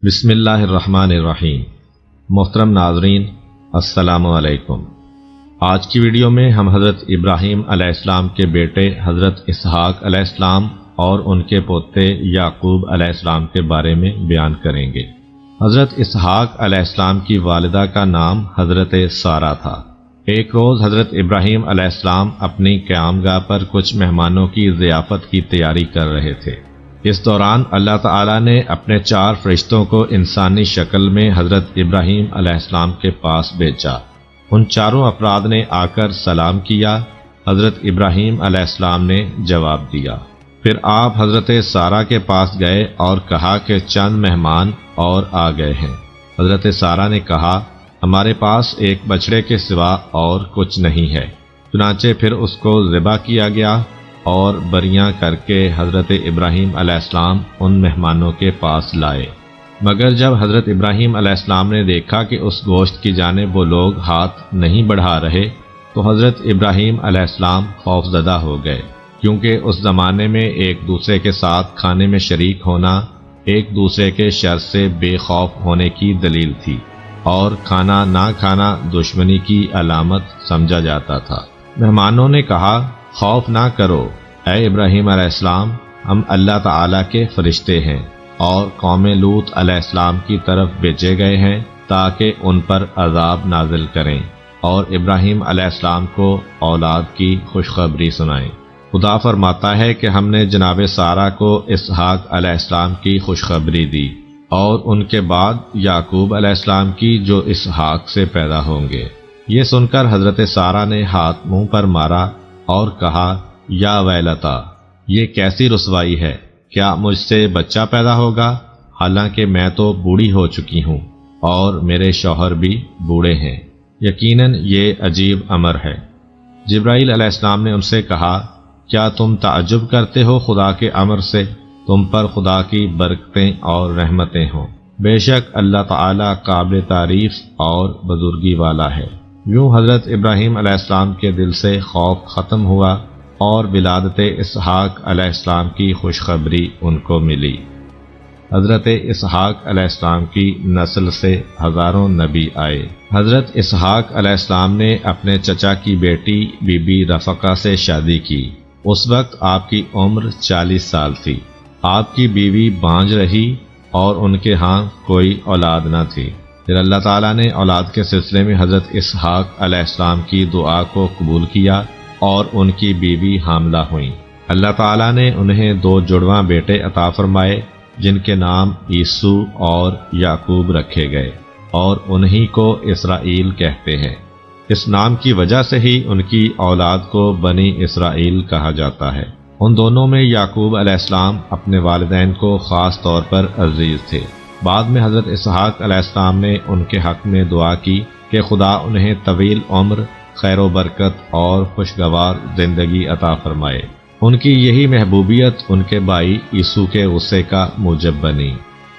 بسم اللہ الرحمن الرحیم۔ محترم ناظرین، السلام علیکم۔ آج کی ویڈیو میں ہم حضرت ابراہیم علیہ السلام کے بیٹے حضرت اسحاق علیہ السلام اور ان کے پوتے یعقوب علیہ السلام کے بارے میں بیان کریں گے۔ حضرت اسحاق علیہ السلام کی والدہ کا نام حضرت سارہ تھا۔ ایک روز حضرت ابراہیم علیہ السلام اپنی قیامگاہ پر کچھ مہمانوں کی ضیافت کی تیاری کر رہے تھے۔ اس دوران اللہ تعالیٰ نے اپنے 4 فرشتوں کو انسانی شکل میں حضرت ابراہیم علیہ السلام کے پاس بھیجا۔ ان چاروں افراد نے آ کر سلام کیا۔ حضرت ابراہیم علیہ السلام نے جواب دیا۔ پھر آپ حضرت سارہ کے پاس گئے اور کہا کہ چند مہمان اور آ گئے ہیں۔ حضرت سارہ نے کہا، ہمارے پاس ایک بچڑے کے سوا اور کچھ نہیں ہے۔ چنانچہ پھر اس کو ذبح کیا گیا اور بریاں کر کے حضرت ابراہیم علیہ السلام ان مہمانوں کے پاس لائے۔ مگر جب حضرت ابراہیم علیہ السلام نے دیکھا کہ اس گوشت کی جانب وہ لوگ ہاتھ نہیں بڑھا رہے تو حضرت ابراہیم علیہ السلام خوفزدہ ہو گئے، کیونکہ اس زمانے میں ایک دوسرے کے ساتھ کھانے میں شریک ہونا ایک دوسرے کے شر سے بے خوف ہونے کی دلیل تھی، اور کھانا نہ کھانا دشمنی کی علامت سمجھا جاتا تھا۔ مہمانوں نے کہا، خوف نہ کرو اے ابراہیم علیہ السلام، ہم اللہ تعالیٰ کے فرشتے ہیں اور قوم لوط علیہ السلام کی طرف بھیجے گئے ہیں تاکہ ان پر عذاب نازل کریں اور ابراہیم علیہ السلام کو اولاد کی خوشخبری سنائیں۔ خدا فرماتا ہے کہ ہم نے جناب سارہ کو اسحاق علیہ السلام کی خوشخبری دی اور ان کے بعد یعقوب علیہ السلام کی جو اسحاق سے پیدا ہوں گے۔ یہ سن کر حضرت سارہ نے ہاتھ منہ پر مارا اور کہا، یا ویلتا، یہ کیسی رسوائی ہے، کیا مجھ سے بچہ پیدا ہوگا، حالانکہ میں تو بوڑھی ہو چکی ہوں اور میرے شوہر بھی بوڑھے ہیں۔ یقیناً یہ عجیب امر ہے۔ جبرائیل علیہ السلام نے ان سے کہا، کیا تم تعجب کرتے ہو خدا کے امر سے؟ تم پر خدا کی برکتیں اور رحمتیں ہوں۔ بے شک اللہ تعالیٰ قابل تعریف اور بزرگی والا ہے۔ یوں حضرت ابراہیم علیہ السلام کے دل سے خوف ختم ہوا اور ولادت اسحاق علیہ السلام کی خوشخبری ان کو ملی۔ حضرت اسحاق علیہ السلام کی نسل سے ہزاروں نبی آئے۔ حضرت اسحاق علیہ السلام نے اپنے چچا کی بیٹی بی بی رفقہ سے شادی کی۔ اس وقت آپ کی عمر 40 سال تھی۔ آپ کی بیوی بانجھ رہی اور ان کے ہاں کوئی اولاد نہ تھی۔ پھر اللہ تعالیٰ نے اولاد کے سلسلے میں حضرت اسحاق علیہ السلام کی دعا کو قبول کیا اور ان کی بیوی حاملہ ہوئیں۔ اللہ تعالیٰ نے انہیں 2 جڑواں بیٹے عطا فرمائے جن کے نام عیسو اور یعقوب رکھے گئے، اور انہی کو اسرائیل کہتے ہیں۔ اس نام کی وجہ سے ہی ان کی اولاد کو بنی اسرائیل کہا جاتا ہے۔ ان دونوں میں یعقوب علیہ السلام اپنے والدین کو خاص طور پر عزیز تھے۔ بعد میں حضرت اسحاق علیہ السلام نے ان کے حق میں دعا کی کہ خدا انہیں طویل عمر، خیر و برکت اور خوشگوار زندگی عطا فرمائے۔ ان کی یہی محبوبیت ان کے بھائی عیسو کے غصے کا موجب بنی۔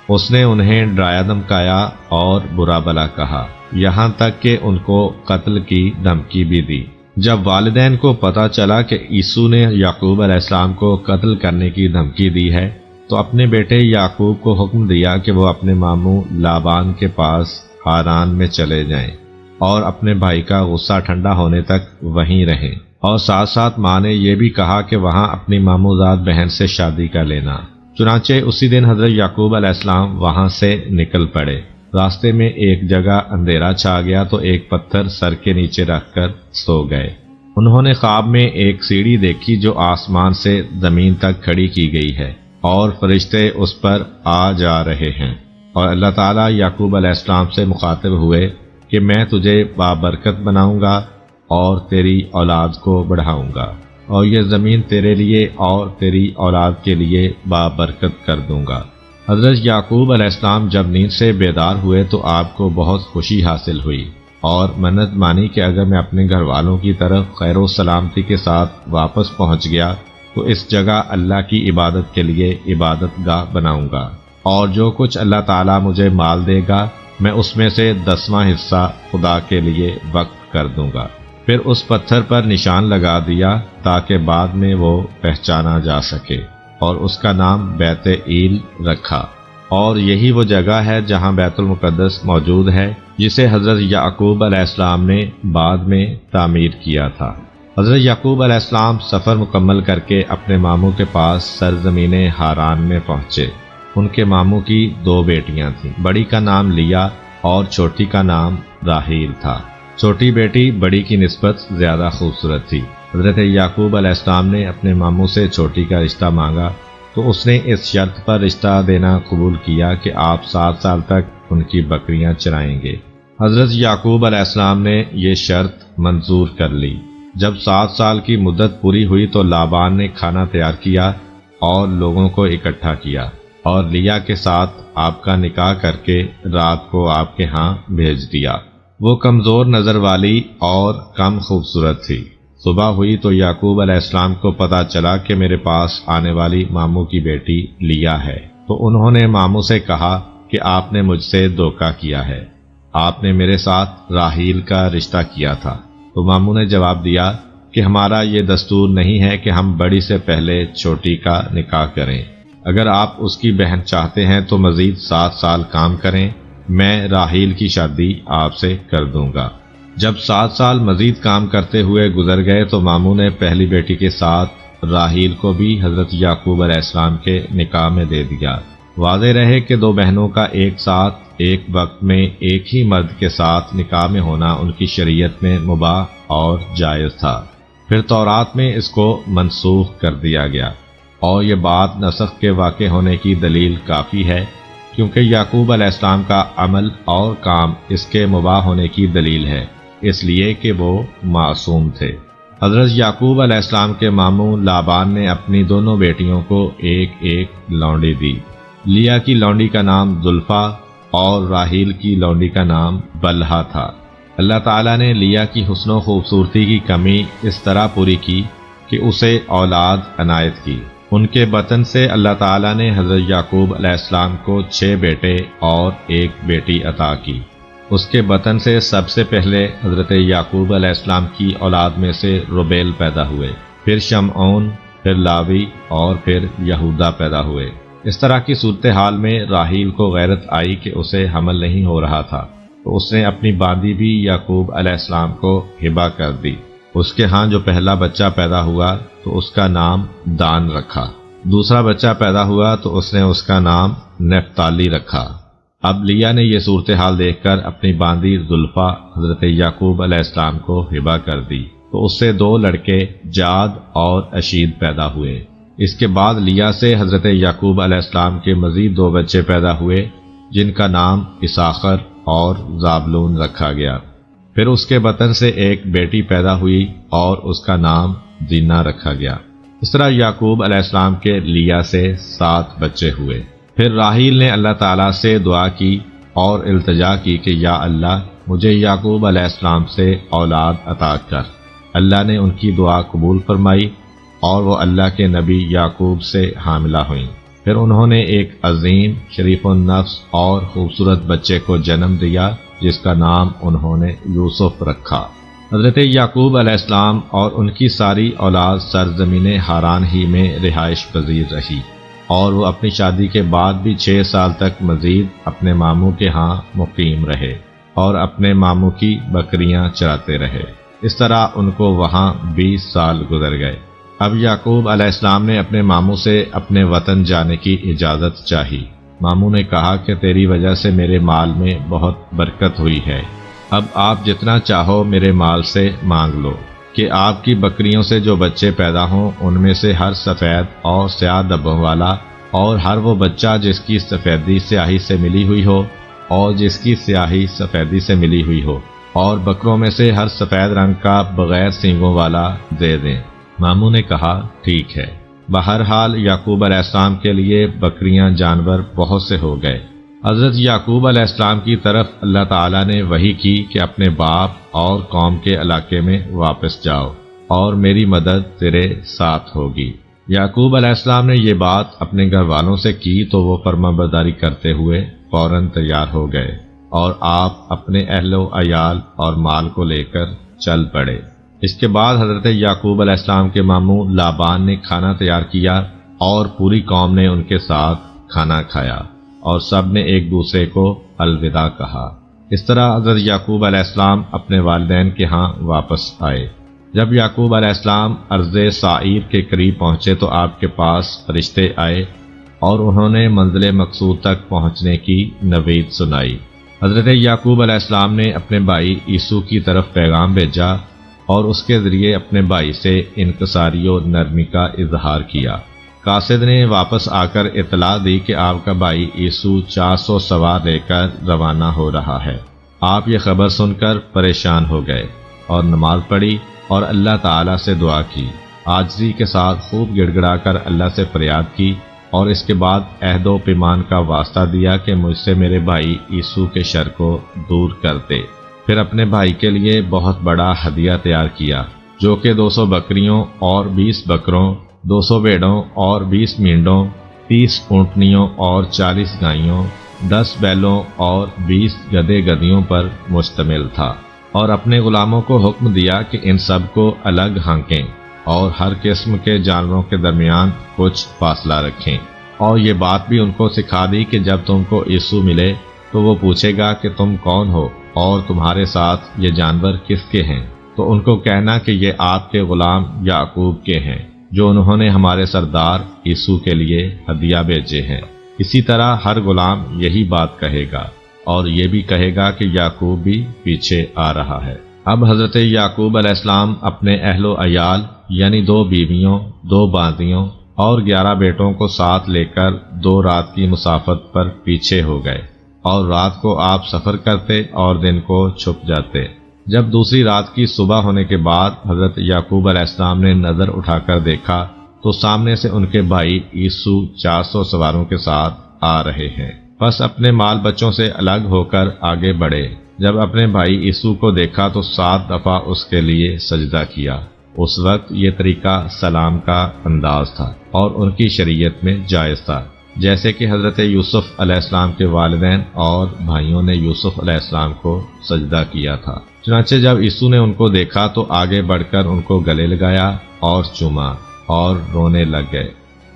اس نے انہیں ڈرایا دھمکایا اور برا بھلا کہا، یہاں تک کہ ان کو قتل کی دھمکی بھی دی۔ جب والدین کو پتہ چلا کہ عیسو نے یعقوب علیہ السلام کو قتل کرنے کی دھمکی دی ہے تو اپنے بیٹے یعقوب کو حکم دیا کہ وہ اپنے ماموں لابان کے پاس ہاران میں چلے جائیں اور اپنے بھائی کا غصہ ٹھنڈا ہونے تک وہیں رہیں، اور ساتھ ساتھ ماں نے یہ بھی کہا کہ وہاں اپنی ماموزاد بہن سے شادی کر لینا۔ چنانچہ اسی دن حضرت یعقوب علیہ السلام وہاں سے نکل پڑے۔ راستے میں ایک جگہ اندھیرا چھا گیا تو ایک پتھر سر کے نیچے رکھ کر سو گئے۔ انہوں نے خواب میں ایک سیڑھی دیکھی جو آسمان سے زمین تک کھڑی کی گئی ہے اور فرشتے اس پر آ جا رہے ہیں، اور اللہ تعالیٰ یعقوب علیہ السلام سے مخاطب ہوئے کہ میں تجھے بابرکت بناؤں گا اور تیری اولاد کو بڑھاؤں گا، اور یہ زمین تیرے لیے اور تیری اولاد کے لیے بابرکت کر دوں گا۔ حضرت یعقوب علیہ السلام جب نیند سے بیدار ہوئے تو آپ کو بہت خوشی حاصل ہوئی اور منت مانی کہ اگر میں اپنے گھر والوں کی طرف خیر و سلامتی کے ساتھ واپس پہنچ گیا تو اس جگہ اللہ کی عبادت کے لیے عبادت گاہ بناؤں گا، اور جو کچھ اللہ تعالیٰ مجھے مال دے گا میں اس میں سے 10واں حصہ خدا کے لیے وقف کر دوں گا۔ پھر اس پتھر پر نشان لگا دیا تاکہ بعد میں وہ پہچانا جا سکے، اور اس کا نام بیت ایل رکھا۔ اور یہی وہ جگہ ہے جہاں بیت المقدس موجود ہے، جسے حضرت یعقوب علیہ السلام نے بعد میں تعمیر کیا تھا۔ حضرت یعقوب علیہ السلام سفر مکمل کر کے اپنے ماموں کے پاس سرزمین ہاران میں پہنچے۔ ان کے ماموں کی 2 بیٹیاں تھیں، بڑی کا نام لیا اور چھوٹی کا نام راحیل تھا۔ چھوٹی بیٹی بڑی کی نسبت زیادہ خوبصورت تھی۔ حضرت یعقوب علیہ السلام نے اپنے ماموں سے چھوٹی کا رشتہ مانگا تو اس نے اس شرط پر رشتہ دینا قبول کیا کہ آپ 7 سال تک ان کی بکریاں چرائیں گے۔ حضرت یعقوب علیہ السلام نے یہ شرط منظور کر لی۔ جب 7 سال کی مدت پوری ہوئی تو لابان نے کھانا تیار کیا اور لوگوں کو اکٹھا کیا اور لیا کے ساتھ آپ کا نکاح کر کے رات کو آپ کے ہاں بھیج دیا۔ وہ کمزور نظر والی اور کم خوبصورت تھی۔ صبح ہوئی تو یعقوب علیہ السلام کو پتا چلا کہ میرے پاس آنے والی ماموں کی بیٹی لیا ہے، تو انہوں نے ماموں سے کہا کہ آپ نے مجھ سے دھوکہ کیا ہے، آپ نے میرے ساتھ راحیل کا رشتہ کیا تھا۔ تو ماموں نے جواب دیا کہ ہمارا یہ دستور نہیں ہے کہ ہم بڑی سے پہلے چھوٹی کا نکاح کریں، اگر آپ اس کی بہن چاہتے ہیں تو مزید 7 سال کام کریں، میں راحیل کی شادی آپ سے کر دوں گا۔ جب 7 سال مزید کام کرتے ہوئے گزر گئے تو ماموں نے پہلی بیٹی کے ساتھ راحیل کو بھی حضرت یعقوب علیہ السلام کے نکاح میں دے دیا۔ واضح رہے کہ 2 بہنوں کا ایک ساتھ ایک وقت میں ایک ہی مرد کے ساتھ نکاح میں ہونا ان کی شریعت میں مباح اور جائز تھا۔ پھر تورات میں اس کو منسوخ کر دیا گیا، اور یہ بات نسخ کے واقع ہونے کی دلیل کافی ہے، کیونکہ یعقوب علیہ السلام کا عمل اور کام اس کے مباح ہونے کی دلیل ہے، اس لیے کہ وہ معصوم تھے۔ حضرت یعقوب علیہ السلام کے ماموں لابان نے اپنی دونوں بیٹیوں کو ایک ایک لونڈی دی۔ لیا کی لونڈی کا نام زلفا اور راحیل کی لونڈی کا نام بلہا تھا۔ اللہ تعالیٰ نے لیا کی حسن و خوبصورتی کی کمی اس طرح پوری کی کہ اسے اولاد عنایت کی۔ ان کے بطن سے اللہ تعالیٰ نے حضرت یعقوب علیہ السلام کو 6 بیٹے اور 1 بیٹی عطا کی۔ اس کے بطن سے سب سے پہلے حضرت یعقوب علیہ السلام کی اولاد میں سے روبیل پیدا ہوئے، پھر شمعون، پھر لاوی اور پھر یہودا پیدا ہوئے۔ اس طرح کی صورتحال میں راحیل کو غیرت آئی کہ اسے حمل نہیں ہو رہا تھا، تو اس نے اپنی باندی بھی یعقوب علیہ السلام کو ہبہ کر دی۔ اس کے ہاں جو پہلا بچہ پیدا ہوا تو اس کا نام دان رکھا، دوسرا بچہ پیدا ہوا تو اس نے اس کا نام نفتالی رکھا۔ اب لیا نے یہ صورتحال دیکھ کر اپنی باندی زلفا حضرت یعقوب علیہ السلام کو ہبہ کر دی، تو اس سے 2 لڑکے جاد اور اشید پیدا ہوئے۔ اس کے بعد لیا سے حضرت یعقوب علیہ السلام کے مزید 2 بچے پیدا ہوئے، جن کا نام اساخر اور زابلون رکھا گیا۔ پھر اس کے بطن سے 1 بیٹی پیدا ہوئی اور اس کا نام دینا رکھا گیا۔ اس طرح یعقوب علیہ السلام کے لیا سے 7 بچے ہوئے۔ پھر راحیل نے اللہ تعالیٰ سے دعا کی اور التجا کی کہ یا اللہ مجھے یعقوب علیہ السلام سے اولاد عطا کر۔ اللہ نے ان کی دعا قبول فرمائی اور وہ اللہ کے نبی یعقوب سے حاملہ ہوئیں۔ پھر انہوں نے ایک عظیم، شریف النفس اور خوبصورت بچے کو جنم دیا جس کا نام انہوں نے یوسف رکھا۔ حضرت یعقوب علیہ السلام اور ان کی ساری اولاد سرزمین ہاران ہی میں رہائش پذیر رہی، اور وہ اپنی شادی کے بعد بھی 6 سال تک مزید اپنے ماموں کے ہاں مقیم رہے اور اپنے ماموں کی بکریاں چراتے رہے۔ اس طرح ان کو وہاں 20 سال گزر گئے۔ اب یعقوب علیہ السلام نے اپنے ماموں سے اپنے وطن جانے کی اجازت چاہی۔ ماموں نے کہا کہ تیری وجہ سے میرے مال میں بہت برکت ہوئی ہے، اب آپ جتنا چاہو میرے مال سے مانگ لو، کہ آپ کی بکریوں سے جو بچے پیدا ہوں ان میں سے ہر سفید اور سیاہ دبوں والا، اور ہر وہ بچہ جس کی سفیدی سیاہی سے ملی ہوئی ہو اور جس کی سیاہی سفیدی سے ملی ہوئی ہو، اور بکروں میں سے ہر سفید رنگ کا بغیر سینگوں والا دے دیں۔ ماموں نے کہا ٹھیک ہے۔ بہرحال یعقوب علیہ السلام کے لیے بکریاں جانور بہت سے ہو گئے۔ حضرت یعقوب علیہ السلام کی طرف اللہ تعالیٰ نے وحی کی کہ اپنے باپ اور قوم کے علاقے میں واپس جاؤ اور میری مدد تیرے ساتھ ہوگی۔ یعقوب علیہ السلام نے یہ بات اپنے گھر والوں سے کی تو وہ فرمانبرداری کرتے ہوئے فوراً تیار ہو گئے، اور آپ اپنے اہل و عیال اور مال کو لے کر چل پڑے۔ اس کے بعد حضرت یعقوب علیہ السلام کے ماموں لابان نے کھانا تیار کیا اور پوری قوم نے ان کے ساتھ کھانا کھایا، اور سب نے ایک دوسرے کو الوداع کہا۔ اس طرح حضرت یعقوب علیہ السلام اپنے والدین کے ہاں واپس آئے۔ جب یعقوب علیہ السلام ارض سعیر کے قریب پہنچے تو آپ کے پاس فرشتے آئے اور انہوں نے منزل مقصود تک پہنچنے کی نوید سنائی۔ حضرت یعقوب علیہ السلام نے اپنے بھائی عیسو کی طرف پیغام بھیجا اور اس کے ذریعے اپنے بھائی سے انکساری و نرمی کا اظہار کیا۔ قاصد نے واپس آ کر اطلاع دی کہ آپ کا بھائی عیسو 400 سوار لے کر روانہ ہو رہا ہے۔ آپ یہ خبر سن کر پریشان ہو گئے اور نماز پڑھی اور اللہ تعالیٰ سے دعا کی، عاجزی کے ساتھ خوب گڑ گڑا کر اللہ سے فریاد کی اور اس کے بعد عہد و پیمان کا واسطہ دیا کہ مجھ سے میرے بھائی عیسو کے شر کو دور کر دے۔ پھر اپنے بھائی کے لیے بہت بڑا ہدیہ تیار کیا جو کہ 200 بکریوں اور 20 بکروں، 200 بھیڑوں اور 20 مینڈوں، 30 اونٹنیوں اور 40 گائیوں، 10 بیلوں اور 20 گدھے گدھیوں پر مشتمل تھا، اور اپنے غلاموں کو حکم دیا کہ ان سب کو الگ ہانکیں اور ہر قسم کے جانوروں کے درمیان کچھ فاصلہ رکھیں، اور یہ بات بھی ان کو سکھا دی کہ جب تم کو عیسو ملے تو وہ پوچھے گا کہ تم کون ہو اور تمہارے ساتھ یہ جانور کس کے ہیں، تو ان کو کہنا کہ یہ آپ کے غلام یعقوب کے ہیں جو انہوں نے ہمارے سردار عیسو کے لیے ہدیہ بھیجے ہیں۔ اسی طرح ہر غلام یہی بات کہے گا اور یہ بھی کہے گا کہ یعقوب بھی پیچھے آ رہا ہے۔ اب حضرت یعقوب علیہ السلام اپنے اہل و عیال یعنی 2 بیویوں، 2 بانزیوں اور 11 بیٹوں کو ساتھ لے کر 2 رات کی مسافت پر پیچھے ہو گئے، اور رات کو آپ سفر کرتے اور دن کو چھپ جاتے۔ جب دوسری رات کی صبح ہونے کے بعد حضرت یعقوب علیہ السلام نے نظر اٹھا کر دیکھا تو سامنے سے ان کے بھائی عیسو 400 سواروں کے ساتھ آ رہے ہیں۔ بس اپنے مال بچوں سے الگ ہو کر آگے بڑھے۔ جب اپنے بھائی عیسو کو دیکھا تو 7 دفعہ اس کے لیے سجدہ کیا۔ اس وقت یہ طریقہ سلام کا انداز تھا اور ان کی شریعت میں جائز تھا، جیسے کہ حضرت یوسف علیہ السلام کے والدین اور بھائیوں نے یوسف علیہ السلام کو سجدہ کیا تھا۔ چنانچہ جب عیسو نے ان کو دیکھا تو آگے بڑھ کر ان کو گلے لگایا اور چوما اور رونے لگ گئے۔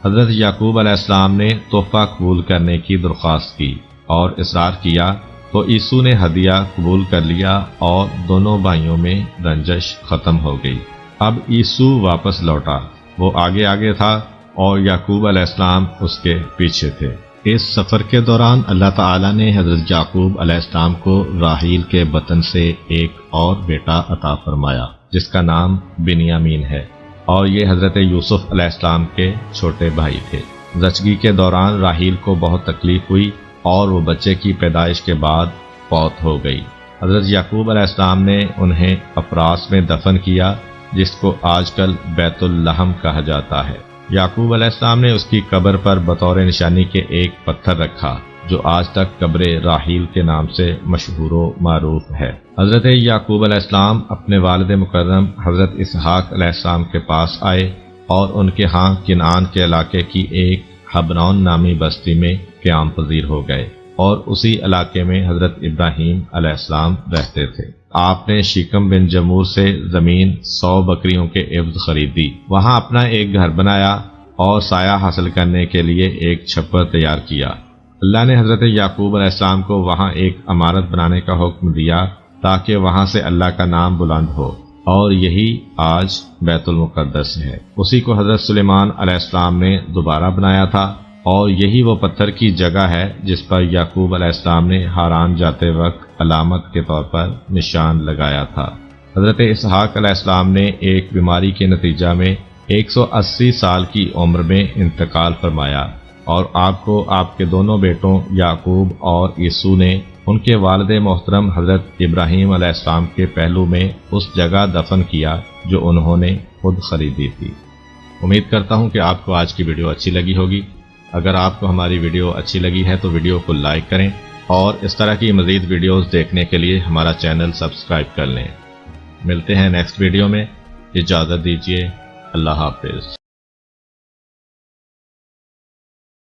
حضرت یعقوب علیہ السلام نے تحفہ قبول کرنے کی درخواست کی اور اصرار کیا تو عیسو نے ہدیہ قبول کر لیا اور دونوں بھائیوں میں رنجش ختم ہو گئی۔ اب عیسو واپس لوٹا، وہ آگے آگے تھا اور یعقوب علیہ السلام اس کے پیچھے تھے۔ اس سفر کے دوران اللہ تعالیٰ نے حضرت یعقوب علیہ السلام کو راحیل کے بطن سے ایک اور بیٹا عطا فرمایا جس کا نام بنیامین ہے، اور یہ حضرت یوسف علیہ السلام کے چھوٹے بھائی تھے۔ زچگی کے دوران راحیل کو بہت تکلیف ہوئی اور وہ بچے کی پیدائش کے بعد فوت ہو گئی۔ حضرت یعقوب علیہ السلام نے انہیں افراس میں دفن کیا جس کو آج کل بیت اللحم کہا جاتا ہے۔ یعقوب علیہ السلام نے اس کی قبر پر بطور نشانی کے ایک پتھر رکھا جو آج تک قبر راحیل کے نام سے مشہور و معروف ہے۔ حضرت یعقوب علیہ السلام اپنے والد مکرم حضرت اسحاق علیہ السلام کے پاس آئے اور ان کے ہاں کنعان کے علاقے کی ایک حبرون نامی بستی میں قیام پذیر ہو گئے، اور اسی علاقے میں حضرت ابراہیم علیہ السلام رہتے تھے۔ آپ نے شیکم بن جمور سے زمین 100 بکریوں کے عوض خریدی، وہاں اپنا ایک گھر بنایا اور سایہ حاصل کرنے کے لیے ایک چھپر تیار کیا۔ اللہ نے حضرت یعقوب علیہ السلام کو وہاں ایک عمارت بنانے کا حکم دیا تاکہ وہاں سے اللہ کا نام بلند ہو، اور یہی آج بیت المقدس ہے۔ اسی کو حضرت سلیمان علیہ السلام نے دوبارہ بنایا تھا، اور یہی وہ پتھر کی جگہ ہے جس پر یعقوب علیہ السلام نے ہاران جاتے وقت علامت کے طور پر نشان لگایا تھا۔ حضرت اسحاق علیہ السلام نے ایک بیماری کے نتیجہ میں 180 سال کی عمر میں انتقال فرمایا، اور آپ کو آپ کے دونوں بیٹوں یعقوب اور عیسو نے ان کے والد محترم حضرت ابراہیم علیہ السلام کے پہلو میں اس جگہ دفن کیا جو انہوں نے خود خریدی تھی۔ امید کرتا ہوں کہ آپ کو آج کی ویڈیو اچھی لگی ہوگی۔ اگر آپ کو ہماری ویڈیو اچھی لگی ہے تو ویڈیو کو لائک کریں، اور اس طرح کی مزید ویڈیوز دیکھنے کے لیے ہمارا چینل سبسکرائب کر لیں۔ ملتے ہیں نیکسٹ ویڈیو میں، اجازت دیجیے، اللہ حافظ۔